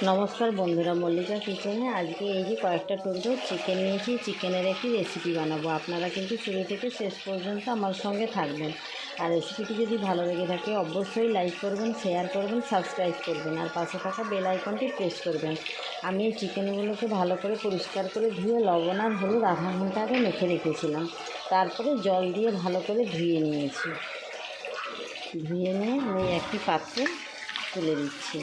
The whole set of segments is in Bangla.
নমস্কার বন্ধুরা, মল্লিকা কিচেনে আজকে এই যে কয়েকটা টুকরো চিকেন নিয়েছি। চিকেনের একটি রেসিপি বানাবো। আপনারা কিন্তু শুরু থেকে শেষ পর্যন্ত আমার সঙ্গে থাকবেন। আর রেসিপিটি যদি ভালো লেগে থাকে অবশ্যই লাইক করবেন, শেয়ার করবেন, সাবস্ক্রাইব করবেন আর পাশে থাকা বেল আইকনটি প্রেস করবেন। আমি এই চিকেনগুলোকে ভালো করে পরিষ্কার করে ধুয়ে লবণ আর হলুদ আধা ঘন্টা আগে মেখে রেখেছিলাম। তারপরে জল দিয়ে ভালো করে ধুয়ে নিয়েছি। ধুয়ে নিয়ে আমি একটি পাত্রে তুলে দিচ্ছি।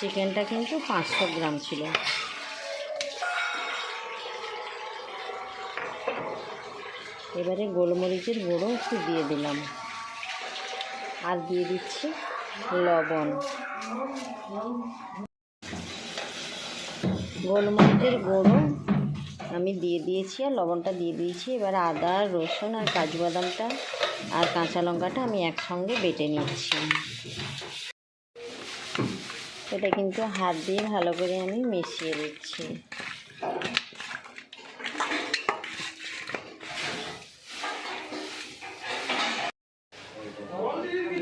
চিকেনটা কিন্তু 500 গ্রাম ছিল। এবারে গোলমরিচের গুঁড়ো একটু দিয়ে দিলাম আর দিয়ে দিচ্ছি লবণ। গোলমরিচের গুঁড়ো আমি দিয়ে দিয়েছি আর লবণটা দিয়ে দিয়েছি। এবার আদা, রসুন আর কাজু বাদামটা আর কাঁচা লঙ্কাটা আমি একসঙ্গে বেটে নিচ্ছি। এটা কিন্তু হাত দিয়ে ভালো করে আমি মিশিয়ে দিচ্ছি।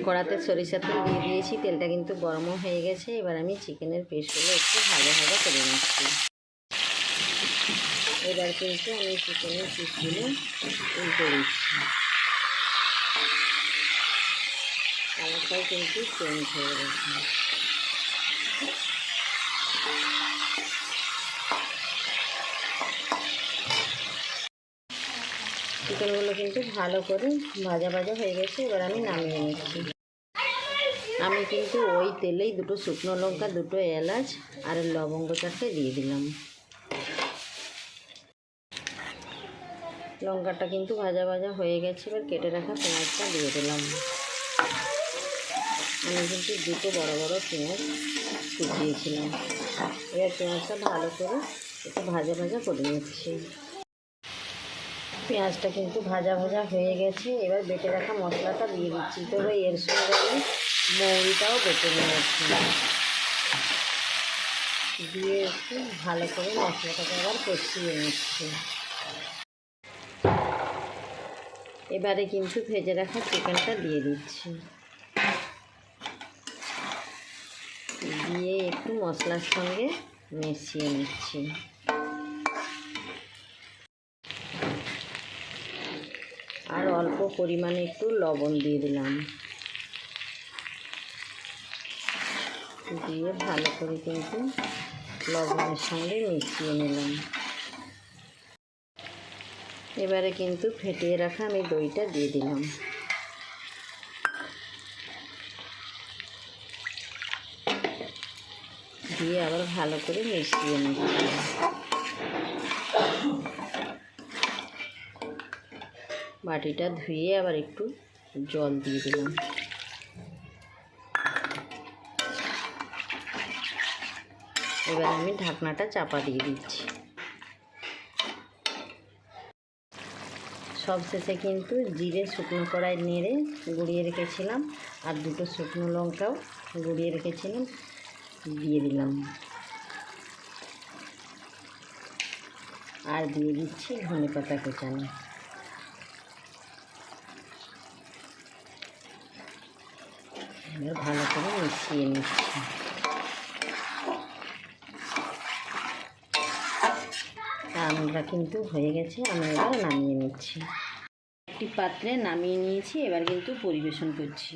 কড়াতে সরিষার তেল দিয়ে দিয়েছি। তেলটা কিন্তু গরমও হয়ে গেছে। এবার আমি চিকেনের পিসগুলো একটু ভাজা ভাজা করে নিচ্ছি। এবার কিন্তু আমি চিকেনের পিসগুলো উল্টে দিচ্ছি। কালারটাও কিন্তু চেঞ্জ হয়ে গেছে। চিকেনগুলো কিন্তু ভালো করে ভাজা ভাজা হয়ে গেছে। এবার আমি নামিয়ে নিচ্ছি। আমি কিন্তু ওই তেলেই দুটো শুকনো লঙ্কা, দুটো এলাচ আর লবঙ্গ 4টে দিয়ে দিলাম। লঙ্কাটা কিন্তু ভাজা ভাজা হয়ে গেছে। এবার কেটে রাখা পেঁয়াজটা দিয়ে দিলাম। আমি কিন্তু দুটো বড় বড় পেঁয়াজ কুচিয়েছিলাম। এবার পেঁয়াজটা ভালো করে একটু ভাজা ভাজা করে নিচ্ছি। পেঁয়াজটা কিন্তু ভাজা ভাজা হয়ে গেছে। এবার বেটে রাখা মশলাটা দিয়ে দিচ্ছি। তবে এর সঙ্গে আমি মৌরিটাও বেটে নিয়েছি। দিয়ে একটু ভালো করে মশলাটাকে আবার কষিয়ে নিচ্ছি। এবারে কিন্তু ভেজে রাখা চিকেনটা দিয়ে দিচ্ছি। দিয়ে একটু মশলার সঙ্গে মিশিয়ে নিচ্ছি। আর অল্প পরিমাণে একটু লবণ দিয়ে দিলাম। দিয়ে ভালো করে কিন্তু লবণের সঙ্গে মিশিয়ে নিলাম। এবারে কিন্তু ফেটিয়ে রাখা আমি দইটা দিয়ে দিলাম। দিয়ে আবার ভালো করে মিশিয়ে নিচ্ছি। বাটিটা ধুয়ে আবার একটু জল দিয়ে দিলাম। এবার আমি ঢাকনাটা চাপা দিয়ে দিচ্ছি। সবশেষে কিন্তু জিরে শুকনো কড়াই নেড়ে গুঁড়িয়ে রেখেছিলাম আর দুটো শুকনো লঙ্কাও গুঁড়িয়ে রেখেছিলাম দিয়ে দিলাম। আর দিয়ে দিচ্ছি ধনেপাতা কুচানো। এবার ভালো করে মিশিয়ে নিচ্ছি। আমরা কিন্তু হয়ে গেছে। আমি এবার নামিয়ে নিচ্ছি। একটি পাত্রে নামিয়ে নিয়েছি। এবার কিন্তু পরিবেশন করছি।